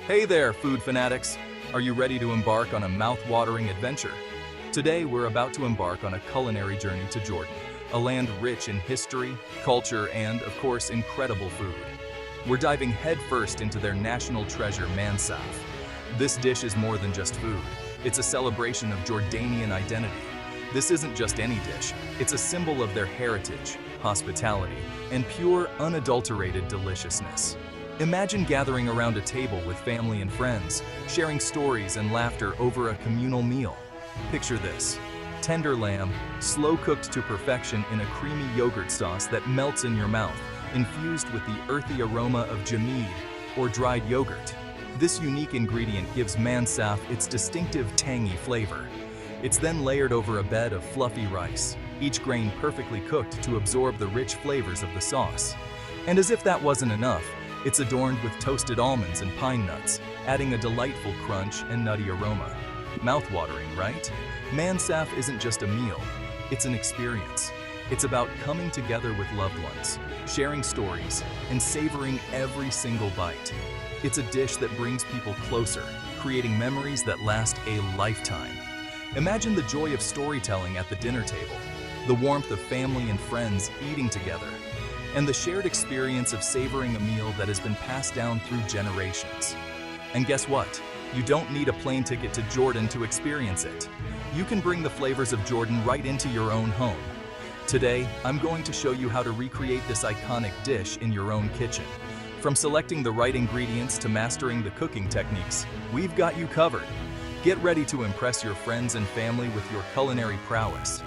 Hey there, food fanatics! Are you ready to embark on a mouth-watering adventure? Today, we're about to embark on a culinary journey to Jordan, a land rich in history, culture, and, of course, incredible food. We're diving headfirst into their national treasure, mansaf. This dish is more than just food. It's a celebration of Jordanian identity. This isn't just any dish. It's a symbol of their heritage, hospitality, and pure, unadulterated deliciousness. Imagine gathering around a table with family and friends, sharing stories and laughter over a communal meal. Picture this: tender lamb, slow-cooked to perfection in a creamy yogurt sauce that melts in your mouth, infused with the earthy aroma of jamid, or dried yogurt. This unique ingredient gives mansaf its distinctive tangy flavor. It's then layered over a bed of fluffy rice, each grain perfectly cooked to absorb the rich flavors of the sauce. And as if that wasn't enough, it's adorned with toasted almonds and pine nuts, adding a delightful crunch and nutty aroma. Mouth-watering, right? Mansaf isn't just a meal, it's an experience. It's about coming together with loved ones, sharing stories, and savoring every single bite. It's a dish that brings people closer, creating memories that last a lifetime. Imagine the joy of storytelling at the dinner table, the warmth of family and friends eating together, and the shared experience of savoring a meal that has been passed down through generations. And guess what? You don't need a plane ticket to Jordan to experience it. You can bring the flavors of Jordan right into your own home. Today, I'm going to show you how to recreate this iconic dish in your own kitchen. From selecting the right ingredients to mastering the cooking techniques, we've got you covered. Get ready to impress your friends and family with your culinary prowess.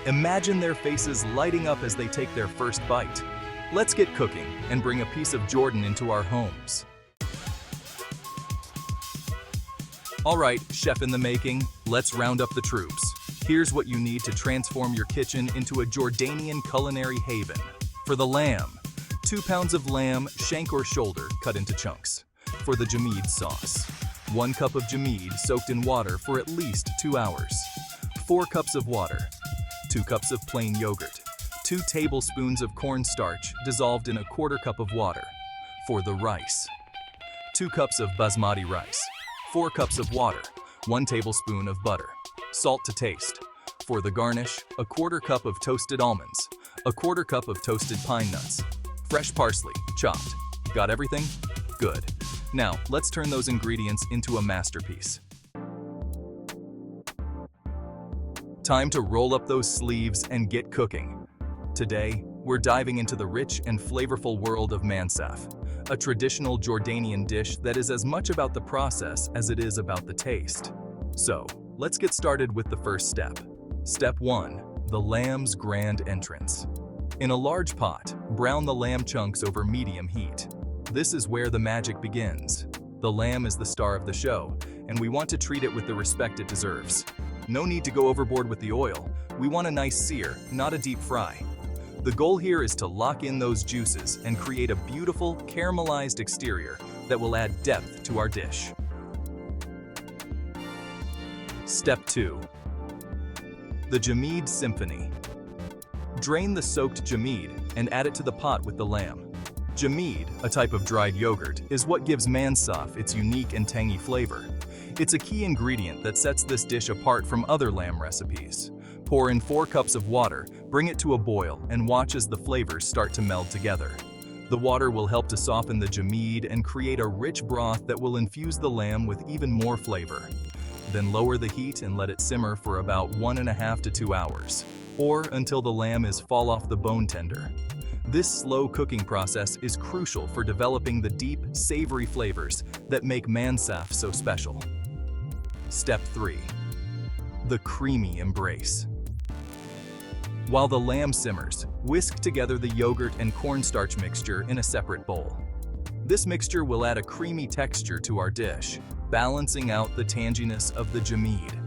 Imagine their faces lighting up as they take their first bite. Let's get cooking and bring a piece of Jordan into our homes. All right, chef in the making, let's round up the troops. Here's what you need to transform your kitchen into a Jordanian culinary haven. For the lamb, 2 pounds of lamb, shank or shoulder, cut into chunks. For the jamid sauce, 1 cup of jamid soaked in water for at least 2 hours. 4 cups of water, 2 cups of plain yogurt, 2 tablespoons of cornstarch dissolved in a 1/4 cup of water. For the rice, 2 cups of basmati rice, 4 cups of water, 1 tablespoon of butter, salt to taste. For the garnish, a 1/4 cup of toasted almonds, a 1/4 cup of toasted pine nuts, fresh parsley, chopped. Got everything? Good. Now, let's turn those ingredients into a masterpiece. Time to roll up those sleeves and get cooking. Today, we're diving into the rich and flavorful world of mansaf, a traditional Jordanian dish that is as much about the process as it is about the taste. So, let's get started with the first step. Step 1. The lamb's grand entrance. In a large pot, brown the lamb chunks over medium heat. This is where the magic begins. The lamb is the star of the show, and we want to treat it with the respect it deserves. No need to go overboard with the oil. We want a nice sear, not a deep fry. The goal here is to lock in those juices and create a beautiful, caramelized exterior that will add depth to our dish. Step 2. The jamid symphony. Drain the soaked jamid and add it to the pot with the lamb. Jamid, a type of dried yogurt, is what gives mansaf its unique and tangy flavor. It's a key ingredient that sets this dish apart from other lamb recipes. Pour in 4 cups of water, bring it to a boil, and watch as the flavors start to meld together. The water will help to soften the jamid and create a rich broth that will infuse the lamb with even more flavor. Then lower the heat and let it simmer for about 1.5 to 2 hours, or until the lamb is fall off the bone tender. This slow cooking process is crucial for developing the deep, savory flavors that make mansaf so special. Step 3. The creamy embrace. While the lamb simmers, whisk together the yogurt and cornstarch mixture in a separate bowl. This mixture will add a creamy texture to our dish, balancing out the tanginess of the jamid.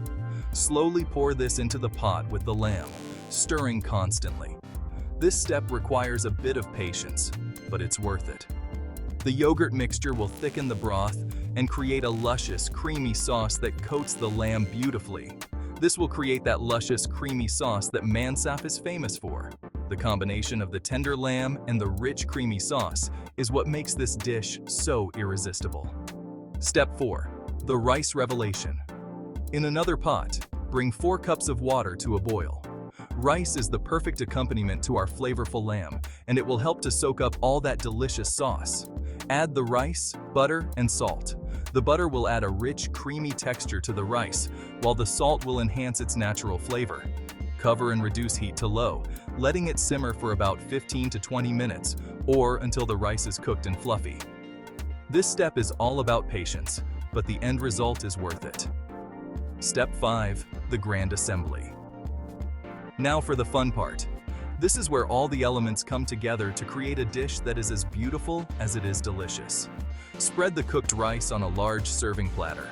Slowly pour this into the pot with the lamb, stirring constantly. This step requires a bit of patience, but it's worth it. The yogurt mixture will thicken the broth and create a luscious, creamy sauce that coats the lamb beautifully. This will create that luscious, creamy sauce that mansaf is famous for. The combination of the tender lamb and the rich, creamy sauce is what makes this dish so irresistible. Step 4. The rice revelation. In another pot, bring 4 cups of water to a boil. Rice is the perfect accompaniment to our flavorful lamb, and it will help to soak up all that delicious sauce. Add the rice, butter, and salt. The butter will add a rich, creamy texture to the rice, while the salt will enhance its natural flavor. Cover and reduce heat to low, letting it simmer for about 15 to 20 minutes, or until the rice is cooked and fluffy. This step is all about patience, but the end result is worth it. Step 5. The grand assembly. Now for the fun part. This is where all the elements come together to create a dish that is as beautiful as it is delicious. Spread the cooked rice on a large serving platter.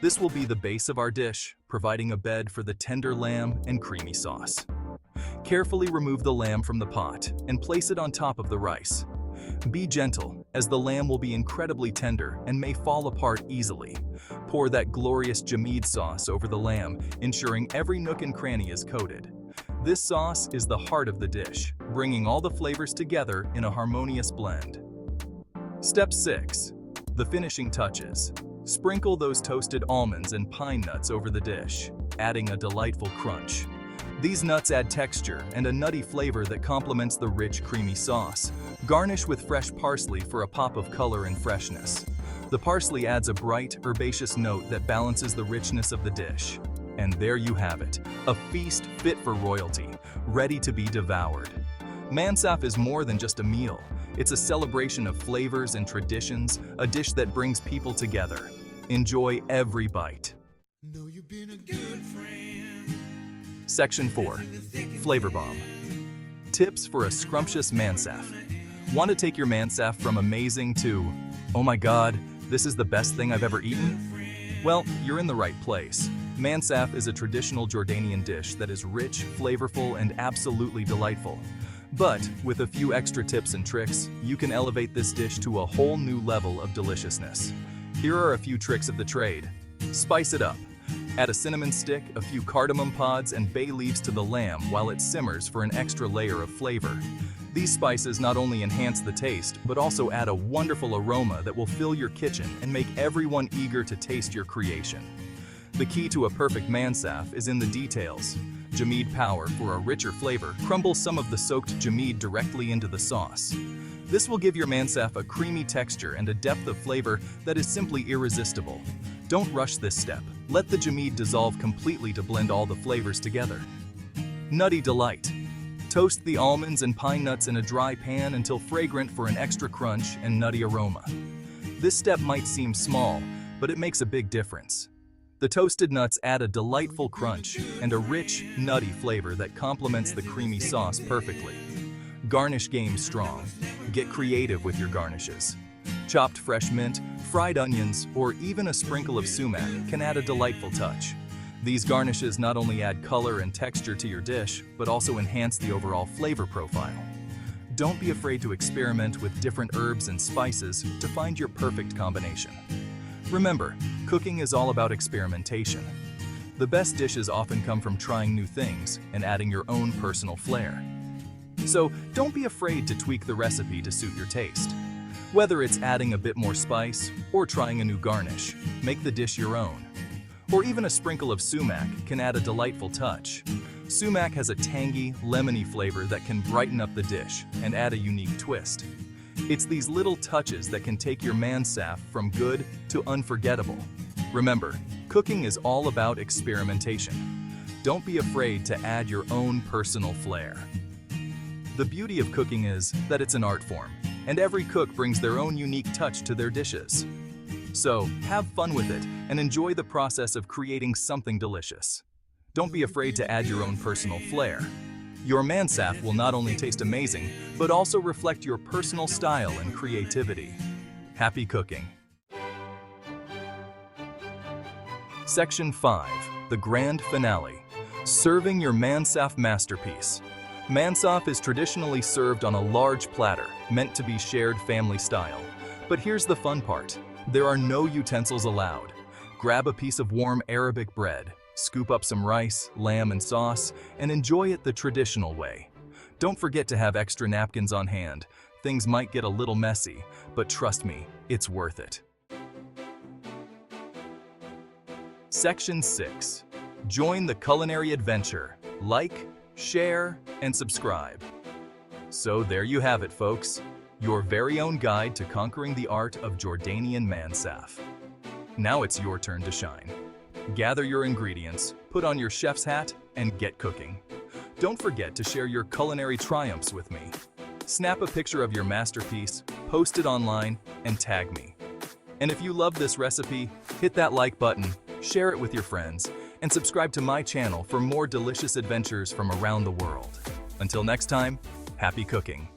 This will be the base of our dish, providing a bed for the tender lamb and creamy sauce. Carefully remove the lamb from the pot and place it on top of the rice. Be gentle, as the lamb will be incredibly tender and may fall apart easily. Pour that glorious jamid sauce over the lamb, ensuring every nook and cranny is coated. This sauce is the heart of the dish, bringing all the flavors together in a harmonious blend. Step 6. The finishing touches. Sprinkle those toasted almonds and pine nuts over the dish, adding a delightful crunch. These nuts add texture and a nutty flavor that complements the rich, creamy sauce. Garnish with fresh parsley for a pop of color and freshness. The parsley adds a bright, herbaceous note that balances the richness of the dish. And there you have it, a feast fit for royalty, ready to be devoured. Mansaf is more than just a meal. It's a celebration of flavors and traditions, a dish that brings people together. Enjoy every bite. Know you've been a good friend. Section 4. Flavor Bomb. Tips for a scrumptious mansaf. Want to take your mansaf from amazing to, oh my god, this is the best thing I've ever eaten? Well, you're in the right place. Mansaf is a traditional Jordanian dish that is rich, flavorful, and absolutely delightful. But with a few extra tips and tricks, you can elevate this dish to a whole new level of deliciousness. Here are a few tricks of the trade. Spice it up. Add a cinnamon stick, a few cardamom pods, and bay leaves to the lamb while it simmers for an extra layer of flavor. These spices not only enhance the taste, but also add a wonderful aroma that will fill your kitchen and make everyone eager to taste your creation. The key to a perfect mansaf is in the details. Jamid power for a richer flavor. Crumble some of the soaked jamid directly into the sauce. This will give your mansaf a creamy texture and a depth of flavor that is simply irresistible. Don't rush this step. Let the jamid dissolve completely to blend all the flavors together. Nutty delight. Toast the almonds and pine nuts in a dry pan until fragrant for an extra crunch and nutty aroma. This step might seem small, but it makes a big difference. The toasted nuts add a delightful crunch and a rich, nutty flavor that complements the creamy sauce perfectly. Garnish game strong. Get creative with your garnishes. Chopped fresh mint, fried onions, or even a sprinkle of sumac can add a delightful touch. These garnishes not only add color and texture to your dish, but also enhance the overall flavor profile. Don't be afraid to experiment with different herbs and spices to find your perfect combination. Remember, cooking is all about experimentation. The best dishes often come from trying new things and adding your own personal flair. So don't be afraid to tweak the recipe to suit your taste. Whether it's adding a bit more spice or trying a new garnish, make the dish your own. Or even a sprinkle of sumac can add a delightful touch. Sumac has a tangy, lemony flavor that can brighten up the dish and add a unique twist. It's these little touches that can take your mansaf from good to unforgettable. Remember, cooking is all about experimentation. Don't be afraid to add your own personal flair. The beauty of cooking is that it's an art form, and every cook brings their own unique touch to their dishes. So, have fun with it and enjoy the process of creating something delicious. Don't be afraid to add your own personal flair. Your mansaf will not only taste amazing, but also reflect your personal style and creativity. Happy cooking! Section 5. The Grand Finale. Serving your mansaf masterpiece. Mansaf is traditionally served on a large platter, meant to be shared family style. But here's the fun part. There are no utensils allowed. Grab a piece of warm Arabic bread, scoop up some rice, lamb, and sauce, and enjoy it the traditional way. Don't forget to have extra napkins on hand. Things might get a little messy, but trust me, it's worth it. Section 6. Join the culinary adventure. Like, share, and subscribe. So there you have it, folks. Your very own guide to conquering the art of Jordanian mansaf. Now it's your turn to shine. Gather your ingredients, put on your chef's hat, and get cooking. Don't forget to share your culinary triumphs with me. Snap a picture of your masterpiece, post it online, and tag me. And if you love this recipe, hit that like button, share it with your friends, and subscribe to my channel for more delicious adventures from around the world. Until next time, happy cooking.